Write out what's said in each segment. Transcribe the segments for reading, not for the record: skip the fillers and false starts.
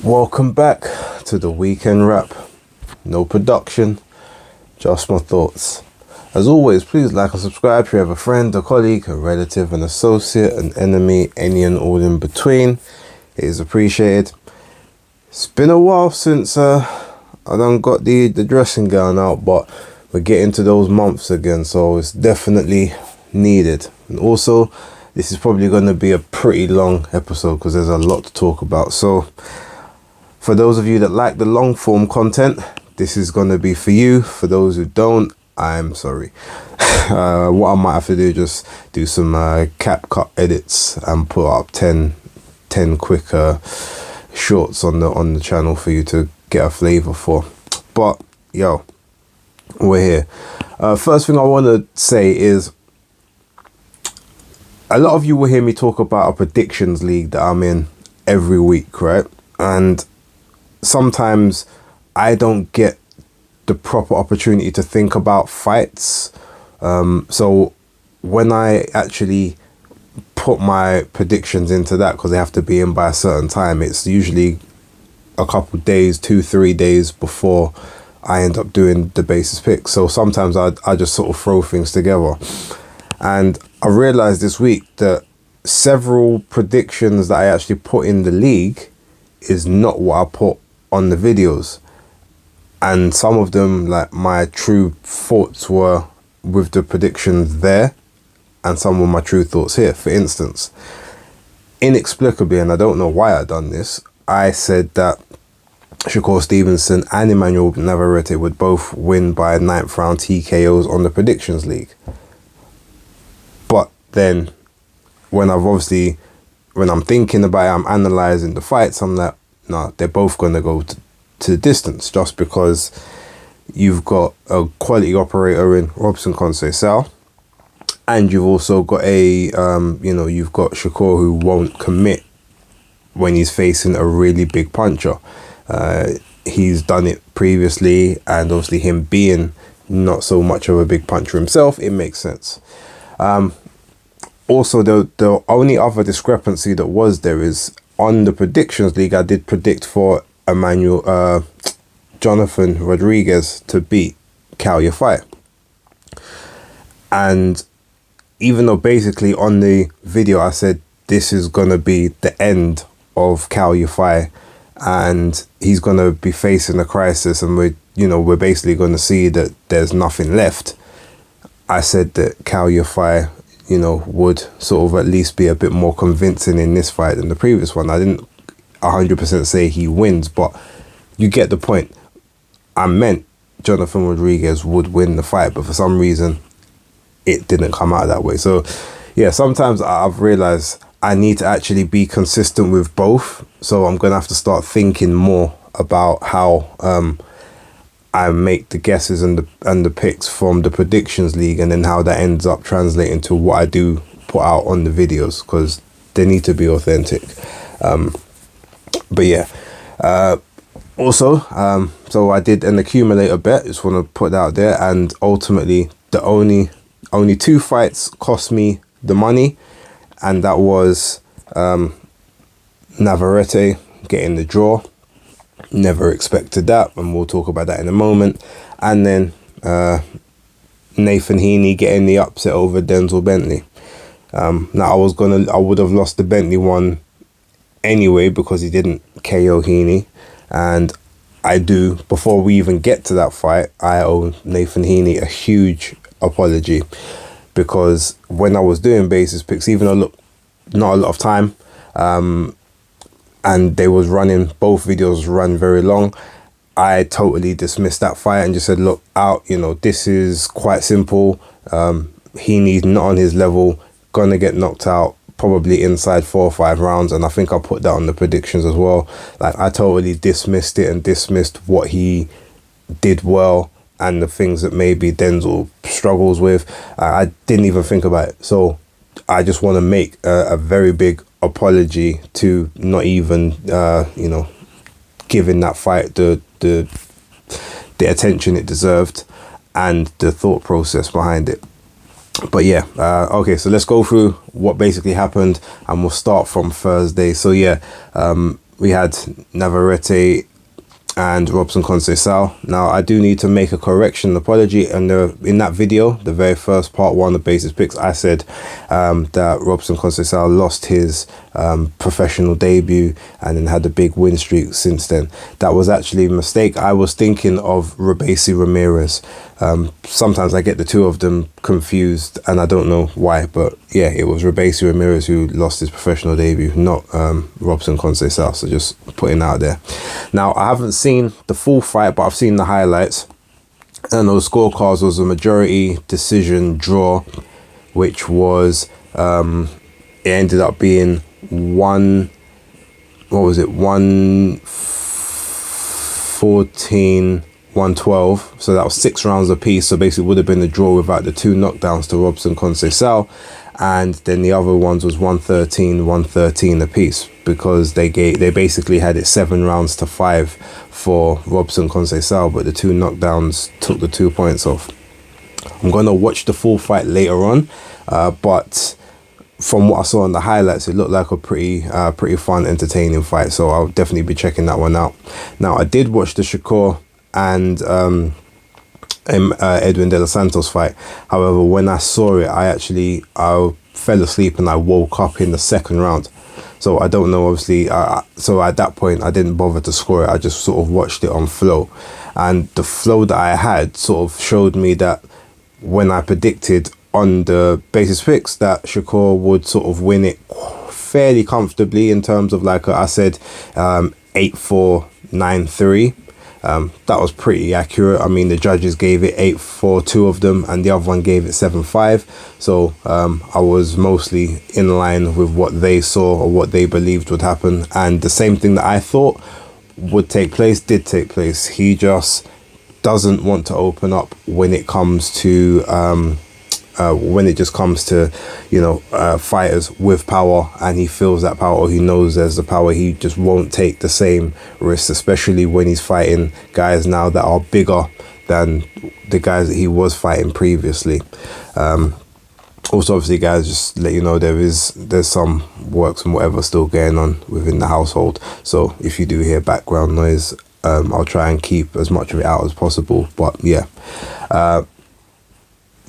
Welcome back to the weekend wrap. No production, just my thoughts. As always, please like and subscribe if you have a friend, a colleague, a relative, an associate, an enemy, any and all in between. It is appreciated. It's been a while since I done got the dressing gown out, but we're getting to those months again, so it's definitely needed. And also, this is probably going to be a pretty long episode because there's a lot to talk about. So for those of you that like the long form content, this is going to be for you. For those who don't, I'm sorry. What I might have to do, just do some cap cut edits and put up 10 quick shorts on the channel for you to get a flavor for. But yo, we're here. First thing I want to say is, a lot of you will hear me talk about a predictions league that I'm in every week, right? And sometimes I don't get the proper opportunity to think about fights. So when I actually put my predictions into that, because they have to be in by a certain time, it's usually a couple days, 2-3 days before I end up doing the basis picks. So sometimes I just sort of throw things together. And I realized this week that several predictions that I actually put in the league is not what I put on the videos. And some of them, like, my true thoughts were with the predictions there, and some of my true thoughts here. For instance, inexplicably, and I don't know why I done this, I said that Shakur Stevenson and Emmanuel Navarrete would both win by 9th round TKOs on the predictions league. But then when I'm thinking about it, I'm analysing the fights, I'm like, no, they're both going to go to the distance, just because you've got a quality operator in Robson Conceição, and you've also got you've got Shakur, who won't commit when he's facing a really big puncher. He's done it previously, and obviously him being not so much of a big puncher himself, it makes sense. Also, the only other discrepancy that was there is on the predictions league, I did predict for Jonathan Rodriguez to beat Cal Yafai. And even though basically on the video I said this is going to be the end of Cal Yafai and he's going to be facing a crisis, and we're basically going to see that there's nothing left, I said that Cal Yafai, would sort of at least be a bit more convincing in this fight than the previous one. I didn't 100% say he wins, but you get the point. I meant Jonathan Rodriguez would win the fight, but for some reason it didn't come out that way. So yeah, sometimes I've realized I need to actually be consistent with both. So I'm going to have to start thinking more about how I make the guesses and the picks from the predictions league, and then how that ends up translating to what I do put out on the videos, because they need to be authentic. But yeah, also, so I did an accumulator bet, just want to put that out there, and ultimately the only 2 fights cost me the money, and that was Navarrete getting the draw. Never expected that, and we'll talk about that in a moment. And then Nathan Heaney getting the upset over Denzel Bentley. Now I would have lost the Bentley one anyway, because he didn't KO Heaney, and I do, before we even get to that fight, I owe Nathan Heaney a huge apology, because when I was doing basis picks, even though look, not a lot of time, and they was running, both videos run very long, I totally dismissed that fight and just said, look, out, this is quite simple. Heaney's not on his level, gonna get knocked out probably inside 4 or 5 rounds. And I think I put that on the predictions as well. Like, I totally dismissed it and dismissed what he did well and the things that maybe Denzel struggles with. I didn't even think about it. So I just want to make a very big apology to not even giving that fight the attention it deserved and the thought process behind it. But yeah, okay, so let's go through what basically happened, and we'll start from Thursday. So yeah, we had Navarrete and Robson Conceição. Now, I do need to make a correction, apology. And in that video, the very first part one of Basis Picks, I said that Robson Conceição lost his professional debut and then had a big win streak since then. That was actually a mistake. I was thinking of Robesi Ramirez. Sometimes I get the two of them confused and I don't know why, but yeah, it was Robesi Ramirez who lost his professional debut, not Robson Conceição. So just putting out there. Now, I haven't seen the full fight, but I've seen the highlights, and those scorecards was a majority decision draw, which was it ended up being 114, 112. So that was 6 rounds apiece. So basically would have been a draw without the 2 knockdowns to Robson Conceição. And then the other ones was 113, 113 apiece, because they basically had it 7 rounds to 5 for Robson Conceição, but the 2 knockdowns took the 2 points off. I'm gonna watch the full fight later on, but from what I saw in the highlights, it looked like a pretty fun, entertaining fight. So I'll definitely be checking that one out. Now, I did watch the Shakur and Edwin De Los Santos fight. However, when I saw it, I fell asleep and I woke up in the 2nd round. So I don't know, obviously. So at that point, I didn't bother to score it. I just sort of watched it on flow. And the flow that I had sort of showed me that when I predicted on the Basis Picks that Shakur would sort of win it fairly comfortably, in terms of, like I said, 8-4, 9-3. That was pretty accurate. I mean, the judges gave it 8-4, 2 of them, and the other one gave it 7-5. So I was mostly in line with what they saw or what they believed would happen. And the same thing that I thought would take place did take place. He just doesn't want to open up when it comes to fighters with power, and he feels that power, or he knows there's the power. He just won't take the same risks, especially when he's fighting guys now that are bigger than the guys that he was fighting previously. Also, obviously, guys, just let you know there's some works and whatever still going on within the household. So if you do hear background noise, I'll try and keep as much of it out as possible. But yeah.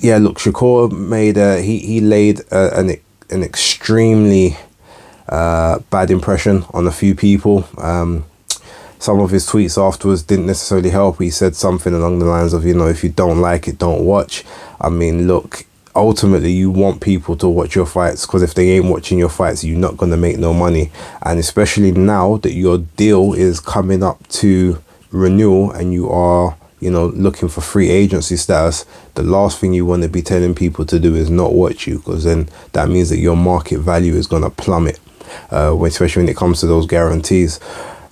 Yeah, look, Shakur made he laid an extremely bad impression on a few people. Some of his tweets afterwards didn't necessarily help. He said something along the lines of, if you don't like it, don't watch. I mean, look, ultimately you want people to watch your fights, because if they ain't watching your fights, you're not going to make no money. And especially now that your deal is coming up to renewal and you are looking for free agency status, the last thing you want to be telling people to do is not watch you, because then that means that your market value is going to plummet, especially when it comes to those guarantees.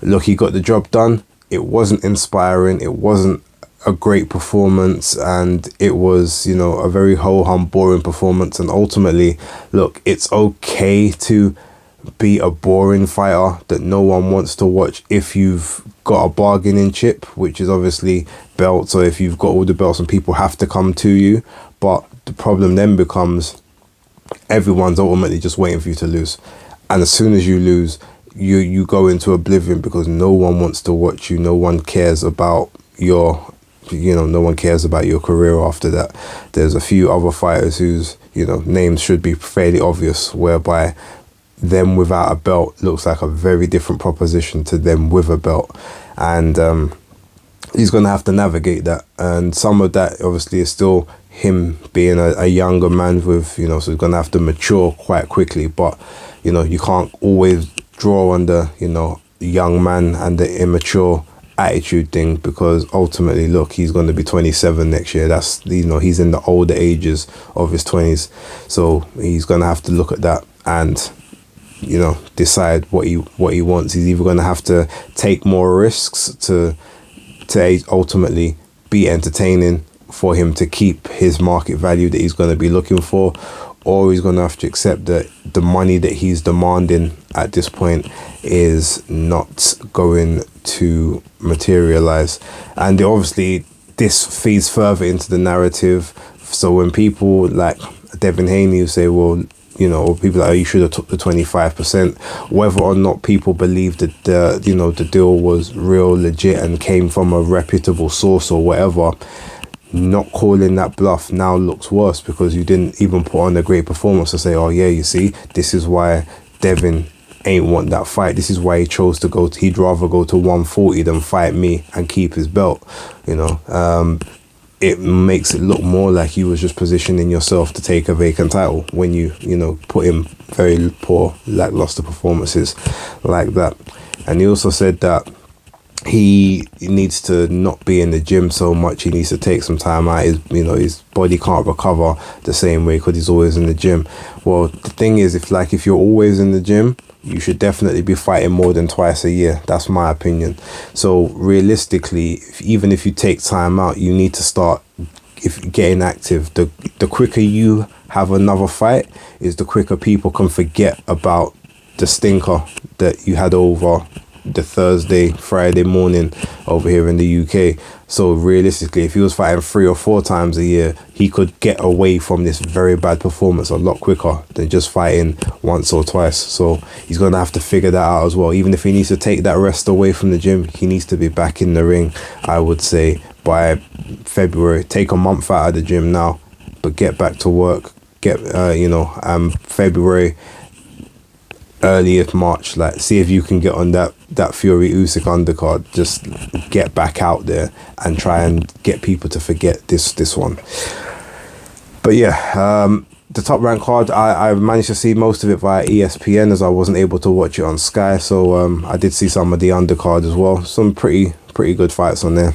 Look, he got the job done. It wasn't inspiring. It wasn't a great performance, and it was, a very ho-hum, boring performance. And ultimately, look, it's okay to be a boring fighter that no one wants to watch if you've got a bargaining chip, which is obviously belts, or if you've got all the belts and people have to come to you. But the problem then becomes everyone's ultimately just waiting for you to lose, and as soon as you lose, you go into oblivion, because no one wants to watch you. No one cares about your no one cares about your career after that. There's a few other fighters whose names should be fairly obvious, whereby them without a belt looks like a very different proposition to them with a belt. And he's going to have to navigate that. And some of that obviously is still him being a younger man with, so he's going to have to mature quite quickly. But, you can't always draw on the, young man and the immature attitude thing, because ultimately, look, he's going to be 27 next year. That's, he's in the older ages of his 20s. So he's going to have to look at that and decide what he wants. He's either going to have to take more risks to ultimately be entertaining for him to keep his market value that he's going to be looking for, or he's going to have to accept that the money that he's demanding at this point is not going to materialize. And obviously this feeds further into the narrative. So when people like Devin Heaney who say, well, you know, people like, oh, you should have took the 25%. Whether or not people believe that the deal was real, legit, and came from a reputable source or whatever, not calling that bluff now looks worse, because you didn't even put on a great performance to say, oh yeah, you see, this is why Devin ain't want that fight. This is why he chose to go. He'd rather go to 140 than fight me and keep his belt. You know, it makes it look more like you was just positioning yourself to take a vacant title when you know, put in very poor, lackluster performances like that. And he also said that he needs to not be in the gym so much. He needs to take some time out. His body can't recover the same way because he's always in the gym. Well, the thing is, if you're always in the gym, you should definitely be fighting more than twice a year. That's my opinion. So realistically, even if you take time out, you need to start getting active. The quicker you have another fight, is the quicker people can forget about the stinker that you had over the Friday morning over here in the UK. So realistically, if he was fighting 3 or 4 times a year, he could get away from this very bad performance a lot quicker than just fighting once or twice. So he's going to have to figure that out as well. Even if he needs to take that rest away from the gym, he needs to be back in the ring, I would say, by February. Take a month out of the gym now, but get back to work. February, earliest March, like, see if you can get on that Fury Usyk undercard. Just get back out there and try and get people to forget this one. But yeah, the Top Rank card, I managed to see most of it via ESPN, as I wasn't able to watch it on Sky. So I did see some of the undercard as well. Some pretty good fights on there.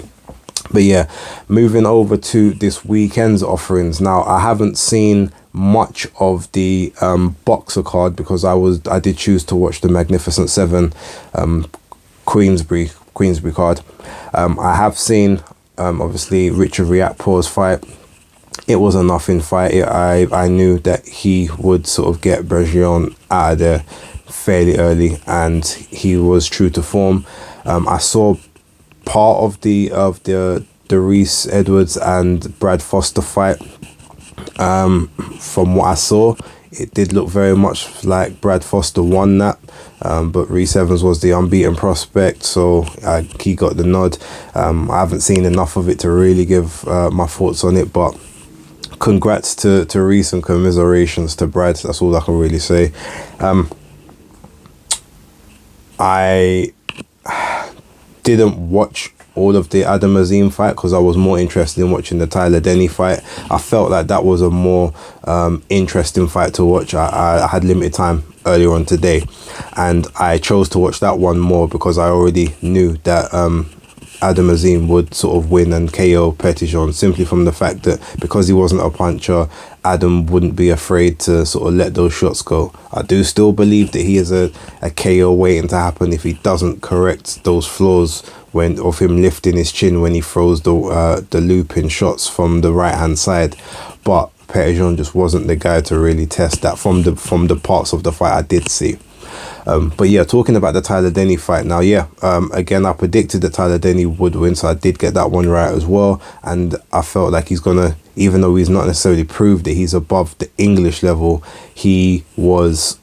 But yeah, moving over to this weekend's offerings. Now, I haven't seen much of the boxer card because I did choose to watch the Magnificent Seven Queensbury card. I have seen obviously Richard Riakporhe's fight. It was a nothing fight. I knew that he would sort of get Bergeron out of there fairly early, and he was true to form. I saw part of the Reese Edwards and Brad Foster fight. From what I saw, it did look very much like Brad Foster won that, but Reese Evans was the unbeaten prospect, so he got the nod. I haven't seen enough of it to really give my thoughts on it, but congrats to Reese and commiserations to Brad. That's all I can really say. I didn't watch all of the Adam Azim fight because I was more interested in watching the Tyler Denny fight. I felt like that was a more interesting fight to watch. I had limited time earlier on today, and I chose to watch that one more because I already knew that Adam Azim would sort of win and KO Petitjean, simply from the fact that because he wasn't a puncher, Adam wouldn't be afraid to sort of let those shots go. I do still believe that he is a KO waiting to happen if he doesn't correct those flaws of him lifting his chin when he throws the looping shots from the right hand side. But Petitjean just wasn't the guy to really test that from the parts of the fight I did see. But yeah, talking about the Tyler Denny fight now, yeah, again, I predicted that Tyler Denny would win, so I did get that one right as well. And I felt like he's gonna, even though he's not necessarily proved that he's above the English level, he was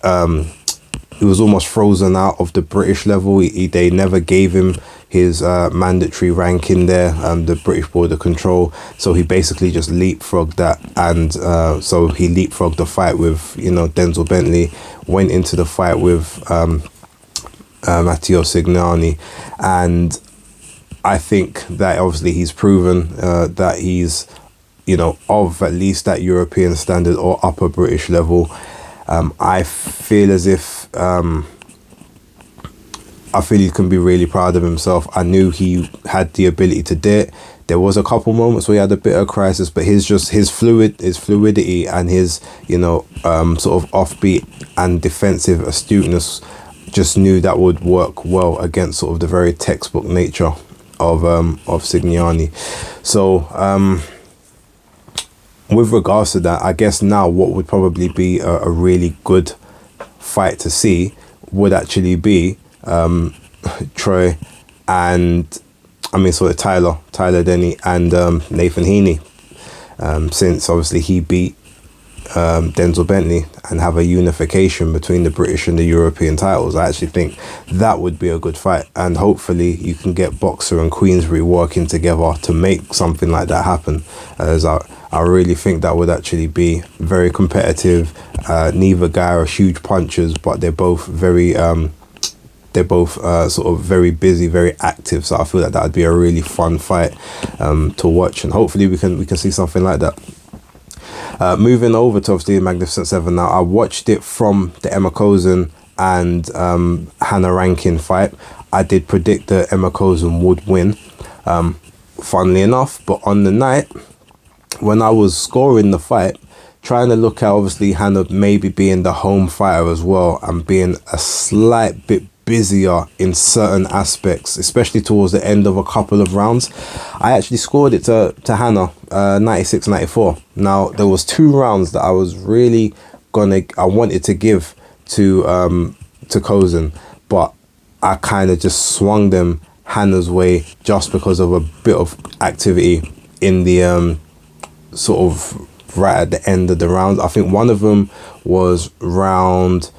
almost frozen out of the British level. They never gave him his mandatory ranking there, the British Board of Control, so he basically just leapfrogged that, and so he leapfrogged the fight with Denzel Bentley, went into the fight with Matteo Signani, and I think that obviously he's proven that he's of at least that European standard or upper British level. I feel as if I feel he can be really proud of himself. I knew he had the ability to do it. There was a couple moments where he had a bit of crisis, but his fluidity and his sort of offbeat and defensive astuteness, just knew that would work well against sort of the very textbook nature of Signani. So with regards to that, I guess now what would probably be a really good fight to see would actually be Troy and Tyler Denny and Nathan Heaney, since obviously he beat Denzel Bentley and have a unification between the British and the European titles. I actually think that would be a good fight, and hopefully you can get Boxer and Queensberry working together to make something like that happen, as I really think that would actually be very competitive. Neither guy are huge punchers, but they're both very sort of very busy, very active. So I feel that would be a really fun fight to watch, and hopefully we can see something like that. Moving over to obviously Magnificent Seven now. I watched it from the Emma Cozen and Hannah Rankin fight. I did predict that Emma Cozen would win, funnily enough, but on the night when I was scoring the fight, trying to look at obviously Hannah maybe being the home fighter as well and being a slight bit busier in certain aspects, especially towards the end of a couple of rounds, I actually scored it to Hannah 96-94. Now there was 2 rounds that I was really I wanted to give to Cozen, but I kind of just swung them Hannah's way just because of a bit of activity in the sort of right at the end of the round. I think one of them was round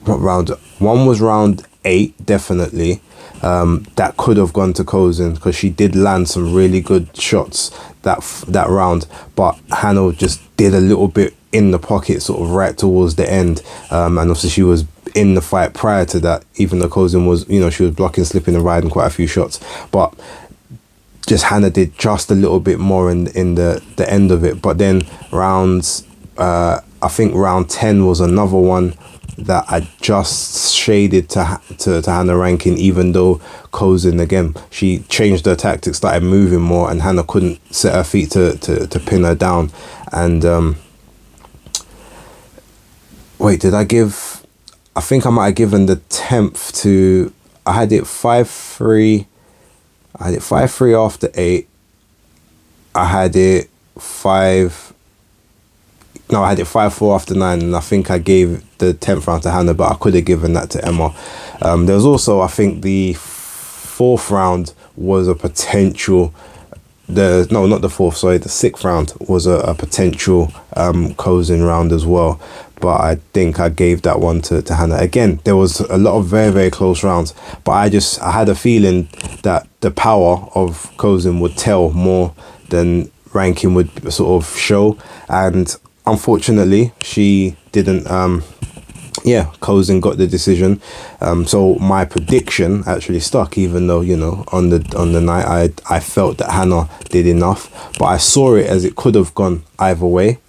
one was round 8, definitely. That could have gone to Cozen because she did land some really good shots that round, but Hannah just did a little bit in the pocket sort of right towards the end, and obviously she was in the fight prior to that, even though Cozen was, she was blocking, slipping and riding quite a few shots, but just Hannah did just a little bit more in the end of it. But then rounds, I think round 10 was another one that I just shaded to Hannah Rankin, even though Cozen, again, she changed her tactics, started moving more, and Hannah couldn't set her feet to pin her down. And wait, did I give, I think I might have given the 10th to, I had it 5-3, after 8. I had it 5-4 after 9, and I think I gave the 10th round to Hannah, but I could have given that to Emma. There was also, I think the 4th round was a potential, the 6th round was a potential Cozen round as well, but I think I gave that one to Hannah. Again, there was a lot of very, very close rounds, but I had a feeling that the power of Cozen would tell more than Rankin would sort of show, and unfortunately she didn't. Cozen got the decision, so my prediction actually stuck, even though on the night I felt that Hannah did enough, but I saw it as it could have gone either way.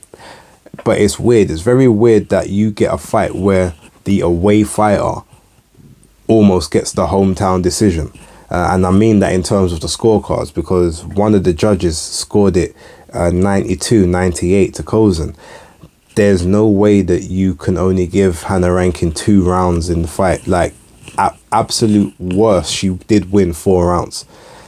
But it's weird, it's very weird that you get a fight where the away fighter almost gets the hometown decision, and I mean that in terms of the scorecards, because one of the judges scored it 92-98 to Cozen. There's no way that you can only give Hannah Rankin 2 rounds in the fight. Like, absolute worst, she did win 4 rounds.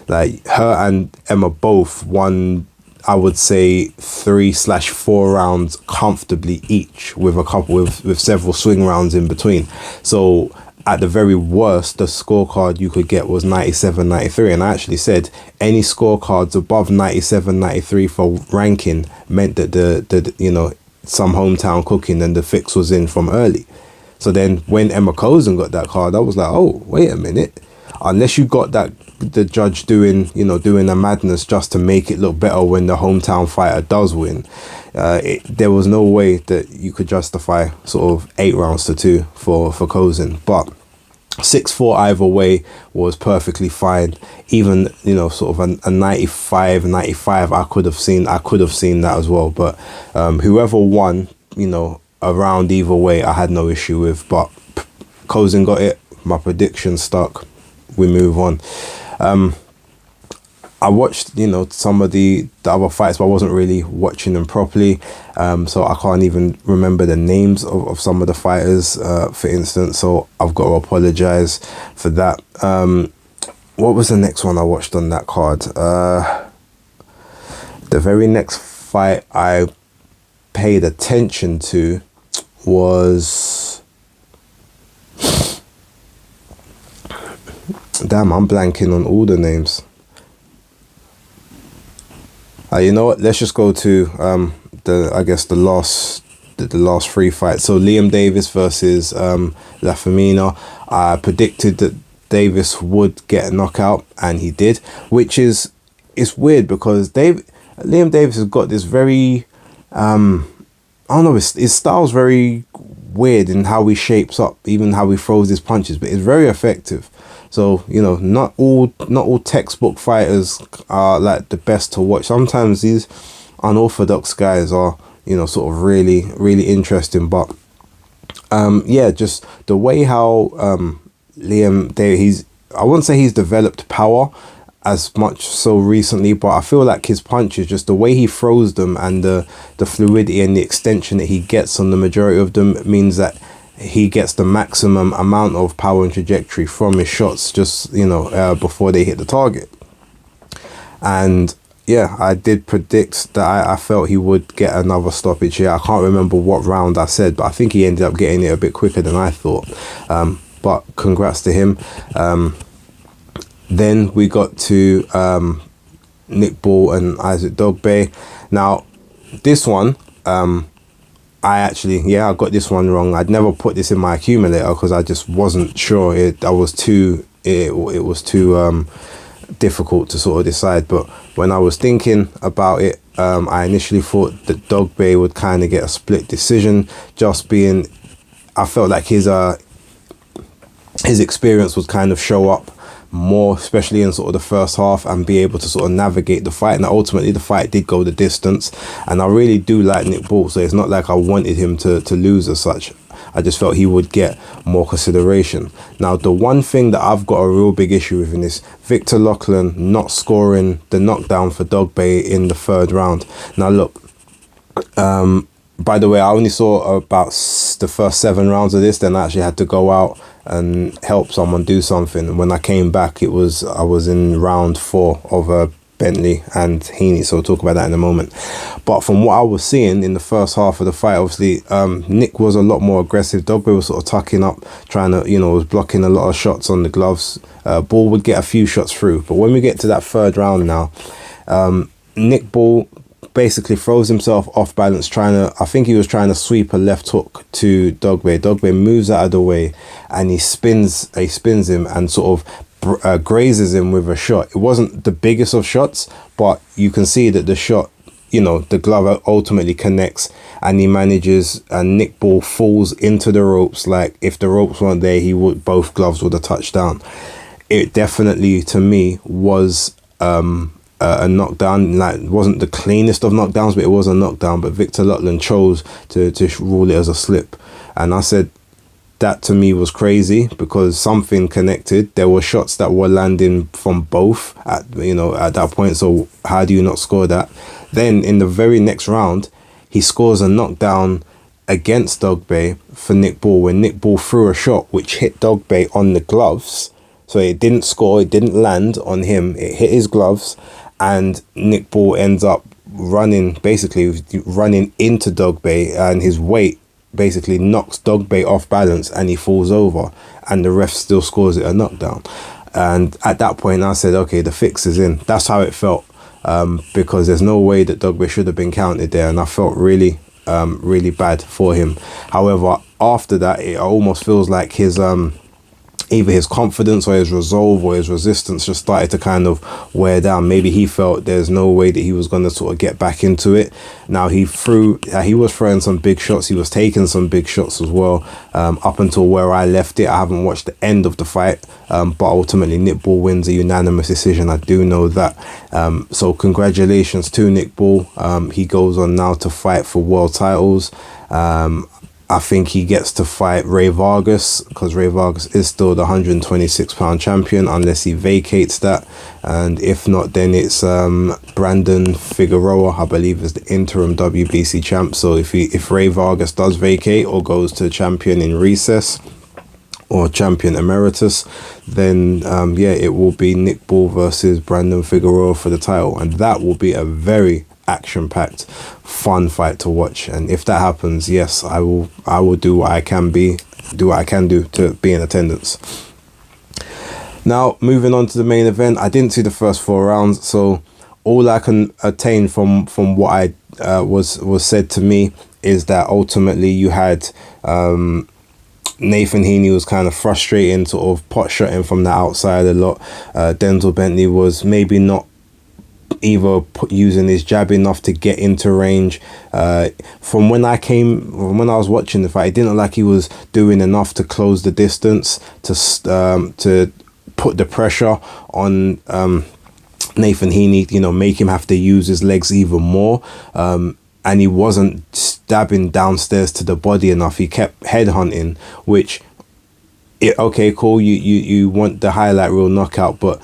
Like, her and Emma both won, I would say, 3/4 rounds comfortably each, with a couple with several swing rounds in between. So at the very worst, the scorecard you could get was 97-93, and I actually said any scorecards above 97-93 for Rankin meant that the some hometown cooking and the fix was in from early. So then when Emma Cozen got that card, I was like, oh, wait a minute. Unless you got the judge doing a madness just to make it look better when the hometown fighter does win, there was no way that you could justify sort of 8 rounds to 2 for Cozen. But 6-4 either way was perfectly fine. Even sort of a 95-95, I could have seen that as well. But whoever won, a round either way, I had no issue with. But Cozen got it. My prediction stuck. We move on. I watched some of the other fights, but I wasn't really watching them properly, so I can't even remember the names of some of the fighters, for instance, so I've got to apologize for that. What was the next one I watched on that card? The very next fight I paid attention to was, damn, I'm blanking on all the names. You know what? Let's just go to the last three fights. So Liam Davis versus La Femina. I predicted that Davis would get a knockout, and he did, which is, it's weird because Liam Davis has got this very I don't know, his style's very weird in how he shapes up, even how he throws his punches, but it's very effective. So, you know, not all textbook fighters are like the best to watch. Sometimes these unorthodox guys are, you know, sort of really, really interesting. But yeah, just the way how Liam Davis, I wouldn't say he's developed power as much so recently, but I feel like his punches, just the way he throws them and the fluidity and the extension that he gets on the majority of them, means that he gets the maximum amount of power and trajectory from his shots, just, you know, before they hit the target. And yeah, I did predict that I felt he would get another stoppage here. I can't remember what round I said, but I think he ended up getting it a bit quicker than I thought. But congrats to him. Then we got to Nick Ball and Isaac Dogboe. Now, this one, I got this one wrong. I'd never put this in my accumulator because I just wasn't sure. It was too difficult to sort of decide. But when I was thinking about it, I initially thought that Dogboe would kind of get a split decision, just being, I felt like his experience would kind of show up more, especially in sort of the first half, and be able to sort of navigate the fight. And ultimately the fight did go the distance, and I really do like Nick Ball, so it's not like I wanted him to lose as such. I just felt he would get more consideration. Now, the one thing that I've got a real big issue with in this, Victor Loughlin not scoring the knockdown for Dogboe in the third round. Now look, by the way, I only saw about the first 7 rounds of this. Then I actually had to go out and help someone do something. And when I came back, I was in round 4 of Bentley and Heaney. So we'll talk about that in a moment. But from what I was seeing in the first half of the fight, obviously, Nick was a lot more aggressive. Dogboe was sort of tucking up, trying to, you know, was blocking a lot of shots on the gloves. Ball would get a few shots through. But when we get to that third round now, Nick Ball basically throws himself off balance, I think he was trying to sweep a left hook to Dogboe. Dogboe moves out of the way and he spins him and sort of grazes him with a shot. It wasn't the biggest of shots, but you can see that the shot, you know, the glove ultimately connects, and he manages, and Nick Ball falls into the ropes. Like, if the ropes weren't there, both gloves would have touched down. It definitely, to me, was a knockdown. Like, it wasn't the cleanest of knockdowns, but it was a knockdown. But Victor Loughlin chose to rule it as a slip, and I said that to me was crazy, because something connected. There were shots that were landing from both at that point. So how do you not score that? Then in the very next round, he scores a knockdown against Dogboe for Nick Ball, when Nick Ball threw a shot which hit Dogboe on the gloves. So it didn't score, it didn't land on him, it hit his gloves, and Nick Ball ends up running into Dogboe, and his weight basically knocks Dogboe off balance and he falls over, and the ref still scores it a knockdown. And at that point I said, okay, the fix is in. That's how it felt, because there's no way that Dogboe should have been counted there, and I felt really bad for him. However, after that, it almost feels like his either his confidence or his resolve or his resistance just started to kind of wear down. Maybe he felt there's no way that he was going to sort of get back into it. Now, he was throwing some big shots. He was taking some big shots as well, up until where I left it. I haven't watched the end of the fight, but ultimately Nick Ball wins a unanimous decision. I do know that. So congratulations to Nick Ball. He goes on now to fight for world titles. I think he gets to fight Ray Vargas, because Ray Vargas is still the 126-pound champion, unless he vacates that. And if not, then it's Brandon Figueroa, I believe, is the interim WBC champ. So if Ray Vargas does vacate or goes to champion in recess or champion emeritus, then it will be Nick Ball versus Brandon Figueroa for the title, and that will be a very action-packed, fun fight to watch. And if that happens, yes, I will do what I can do to be in attendance. Now, moving on to the main event, I didn't see the first 4 rounds, so all I can attain from what was said to me is that ultimately you had Nathan Heaney was kind of frustrating, sort of pot shotting from the outside a lot. Denzel Bentley was maybe not either using his jab enough to get into range. From when I was watching the fight, it didn't look like he was doing enough to close the distance, to put the pressure on Nathan Heaney, you know, make him have to use his legs even more. And he wasn't stabbing downstairs to the body enough. He kept head hunting, which, okay, cool, you want the highlight reel knockout, but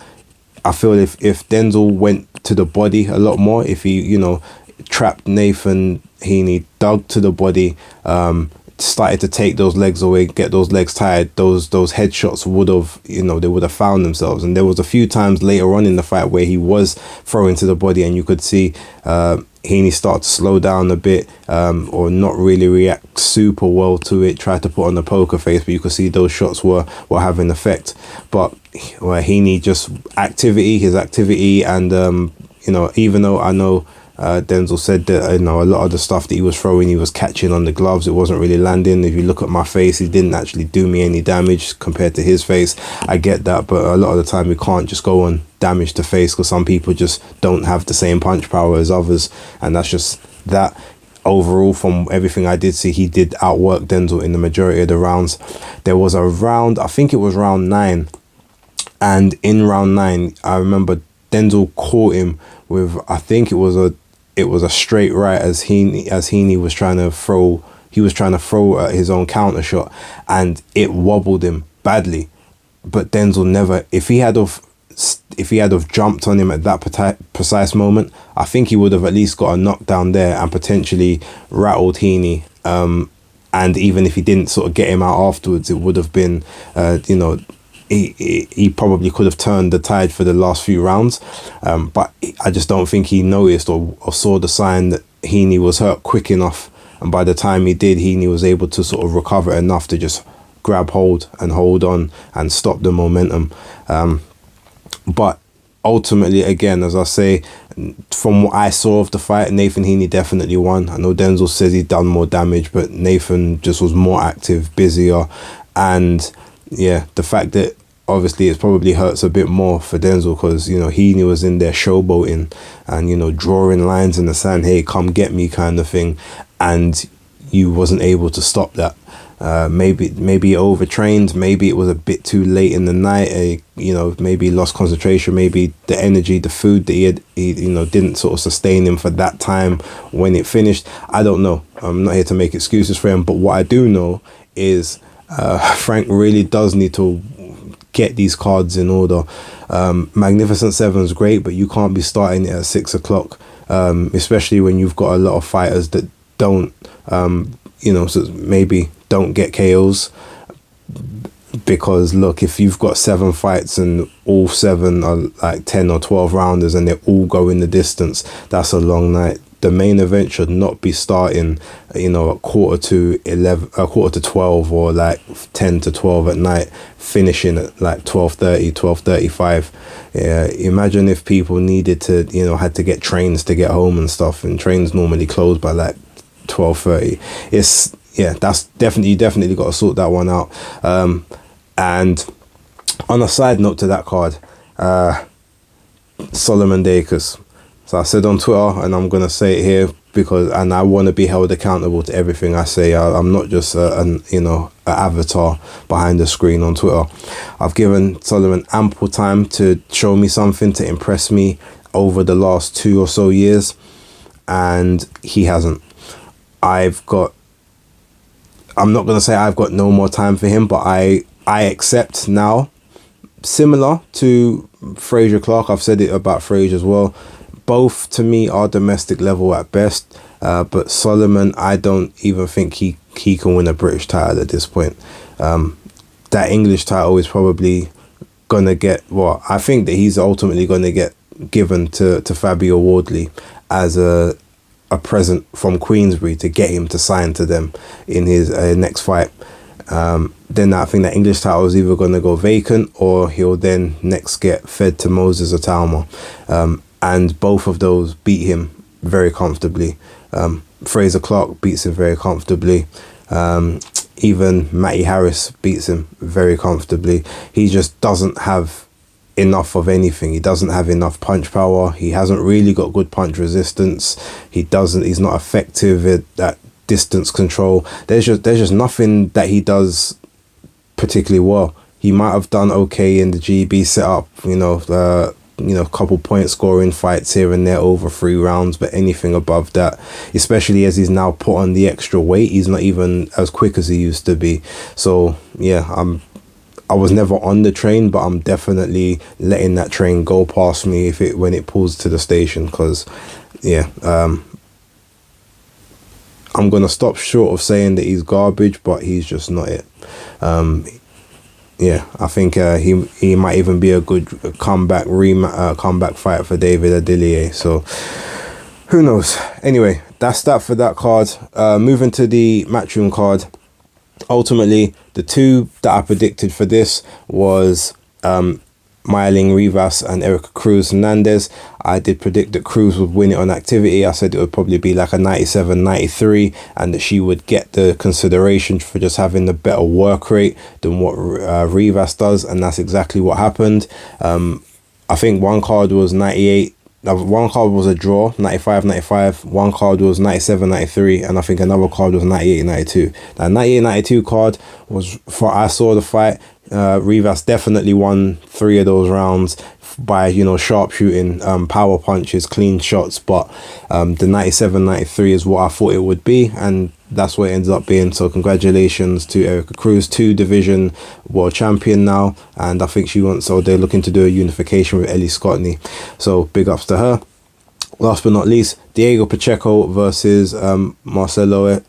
I feel if Denzel went to the body a lot more, if he, you know, trapped Nathan Heaney, dug to the body, started to take those legs away, get those legs tired, those headshots would have, you know, they would have found themselves. And there was a few times later on in the fight where he was throwing to the body, and you could see Heaney start to slow down a bit, or not really react super well to it, try to put on a poker face, but you could see those shots were having effect. But Heaney just his activity, and you know, even though I know Denzel said that, you know, a lot of the stuff that he was throwing, he was catching on the gloves, it wasn't really landing. If you look at my face, he didn't actually do me any damage compared to his face. I get that, but a lot of the time we can't just go on damage to face, because some people just don't have the same punch power as others, and that's just that. Overall, from everything I did see, he did outwork Denzel in the majority of the rounds. There was a round, I think it was round 9, and in round 9 I remember Denzel caught him with, I think it was a straight right as Heaney was trying to throw. He was trying to throw his own counter shot, and it wobbled him badly. But Denzel never. If he had of jumped on him at that precise moment, I think he would have at least got a knockdown there and potentially rattled Heaney. And even if he didn't sort of get him out afterwards, it would have been, you know, he probably could have turned the tide for the last few rounds, but I just don't think he noticed or saw the sign that Heaney was hurt quick enough. And by the time he did, Heaney was able to sort of recover enough to just grab hold on and stop the momentum. But ultimately, again, as I say, from what I saw of the fight, Nathan Heaney definitely won. I know Denzel says he'd done more damage, but Nathan just was more active, busier, and yeah, the fact that obviously it probably hurts a bit more for Denzel, because, you know, Heaney was in there showboating and, you know, drawing lines in the sand, hey, come get me kind of thing, and you wasn't able to stop that. Maybe he overtrained, maybe it was a bit too late in the night, you know, maybe he lost concentration, maybe the energy, the food that he you know, didn't sort of sustain him for that time when it finished. I don't know. I'm not here to make excuses for him, but what I do know is Frank really does need to get these cards in order. Magnificent Seven's great, but you can't be starting it at 6 o'clock, especially when you've got a lot of fighters that don't, you know, so maybe don't get KOs. Because look, if you've got 7 fights and all 7 are like 10 or 12 rounders and they're all going the distance, that's a long night. The main event should not be starting, you know, at quarter to 12 or like 10 to 12 at night, finishing at like 12:30, 12:35. Yeah, imagine if people needed to, you know, had to get trains to get home and stuff, and trains normally close by like 12:30. It's, yeah, that's you definitely got to sort that one out. And on a side note to that card, Solomon Dacus. So I said on Twitter, and I'm gonna say it here, because I want to be held accountable to everything I say. I'm not just an avatar behind the screen on Twitter. I've given Solomon ample time to show me something, to impress me over the last 2 or so years, and he hasn't. I'm not gonna say I've got no more time for him, but I accept now, similar to Frazier Clark. I've said it about Frazier as well. Both to me are domestic level at best, but Solomon, I don't even think he can win a British title at this point. That English title is probably gonna get, well, I think that he's ultimately gonna get given to Fabio Wardley as a present from Queensbury to get him to sign to them in his next fight. Then I think that English title is either gonna go vacant, or he'll then next get fed to Moses or Talma. And both of those beat him very comfortably. Fraser Clark beats him very comfortably. Even Matty Harris beats him very comfortably. He just doesn't have enough of anything. He doesn't have enough punch power. He hasn't really got good punch resistance. He's not effective at distance control. There's just nothing that he does particularly well. He might have done okay in the GB setup, couple point scoring fights here and there over 3 rounds, but anything above that, especially as he's now put on the extra weight, he's not even as quick as he used to be. So yeah, I was never on the train, but I'm definitely letting that train go past me when it pulls to the station, because I'm gonna stop short of saying that he's garbage, but he's just not it. I think he might even be a good comeback fight for David Adilier. So who knows? Anyway, that's that for that card. Moving to the Matchroom card. Ultimately, the 2 that I predicted for this was Myling Rivas and Erica Cruz Hernandez. I did predict that Cruz would win it on activity. I said it would probably be like a 97-93, and that she would get the consideration for just having the better work rate than what Rivas does, and that's exactly what happened. I think one card was 98. One card was a draw, 95-95. One card was 97-93, and I think another card was 98-92. That 98-92 card was I saw the fight. Rivas definitely won 3 of those rounds by sharpshooting, power punches, clean shots, but the 97-93 is what I thought it would be, and that's what it ends up being. So congratulations to Erica Cruz, 2 division world champion now, and I think they're looking to do a unification with Ellie Scotney, so big ups to her. Last but not least, Diego Pacheco versus Marcelo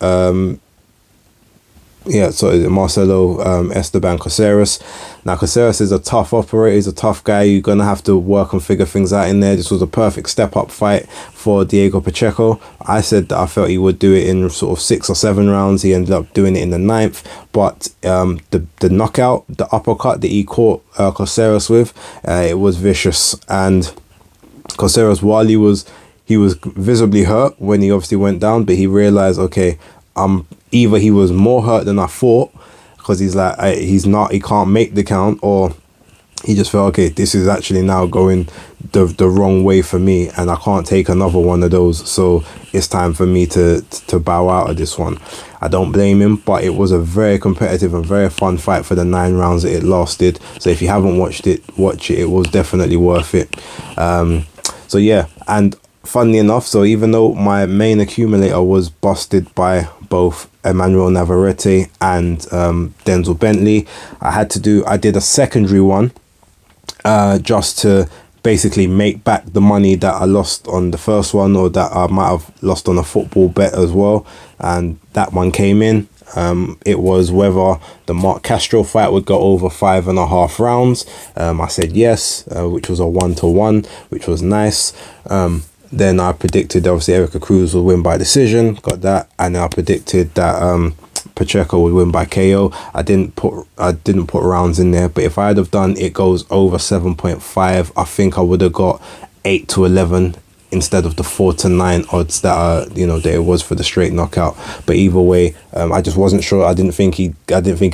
Esteban Caceres. Now, Caceres is a tough operator. He's a tough guy. You're going to have to work and figure things out in there. This was a perfect step-up fight for Diego Pacheco. I said that I felt he would do it in sort of 6 or 7 rounds. He ended up doing it in the 9th. But the knockout, the uppercut that he caught Caceres with, it was vicious. And Caceres, while he was visibly hurt when he obviously went down, but he realized, okay, either he was more hurt than I thought, because he's like, he can't make the count, or he just felt, okay, this is actually now going the wrong way for me, and I can't take another one of those, so it's time for me to bow out of this one. I don't blame him, but it was a very competitive and very fun fight for the 9 rounds that it lasted. So if you haven't watched it, watch it. It was definitely worth it. So yeah, and funnily enough, so even though my main accumulator was busted by both Emmanuel Navarrete and Denzel Bentley, I did a secondary one just to basically make back the money that I lost on the first one, or that I might have lost on a football bet as well, and that one came in. It was whether the Mark Castro fight would go over 5.5 rounds. I said yes, which was a 1-1, which was nice. Then I predicted obviously Erica Cruz would win by decision, got that, and I predicted that Pacheco would win by KO. I didn't put rounds in there, but if I had have done it goes over 7.5, I think I would have got 8-11 instead of the 4-9 odds that that it was for the straight knockout. But either way, I just wasn't sure. I didn't think it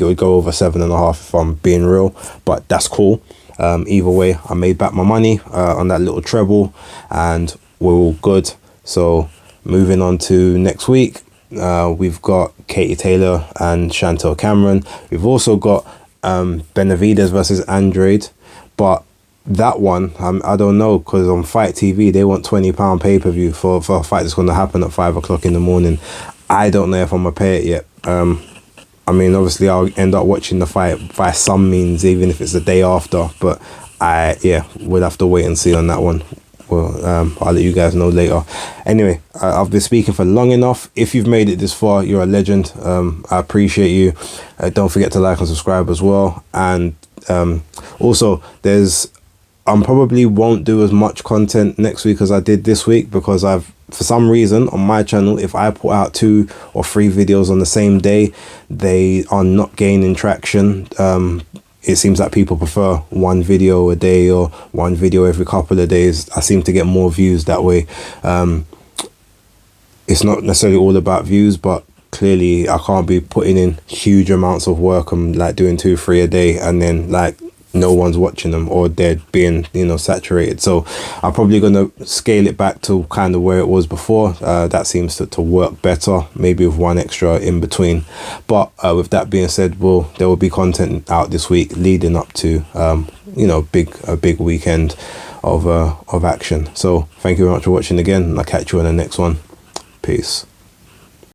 would go over 7.5 if I'm being real, but that's cool. Either way, I made back my money on that little treble, and we're all good. So moving on to next week, we've got Katie Taylor and Chantel Cameron. We've also got Benavidez versus Andrade, but that one, I don't know, because on Fight TV they want £20 pay-per-view for a fight that's going to happen at 5 o'clock in the morning. I don't know if I'm gonna pay it yet. I mean, obviously I'll end up watching the fight by some means, even if it's the day after, but we'll have to wait and see on that one. Well, I'll let you guys know later. Anyway, I've been speaking for long enough. If you've made it this far, you're a legend. I appreciate you. Don't forget to like and subscribe as well. And also, I probably won't do as much content next week as I did this week, because for some reason on my channel, if I put out 2 or 3 videos on the same day, they are not gaining traction. It seems like people prefer 1 video a day or 1 video every couple of days. I seem to get more views that way. it's not necessarily all about views, but clearly I can't be putting in huge amounts of work and like doing 2-3 a day and then like no one's watching them, or they're being, you know, saturated. So I'm probably going to scale it back to kind of where it was before. That seems to work better, maybe with one extra in between. But with that being said, there will be content out this week leading up to you know, a big weekend of action. So thank you very much for watching again, and I'll catch you on the next one. Peace.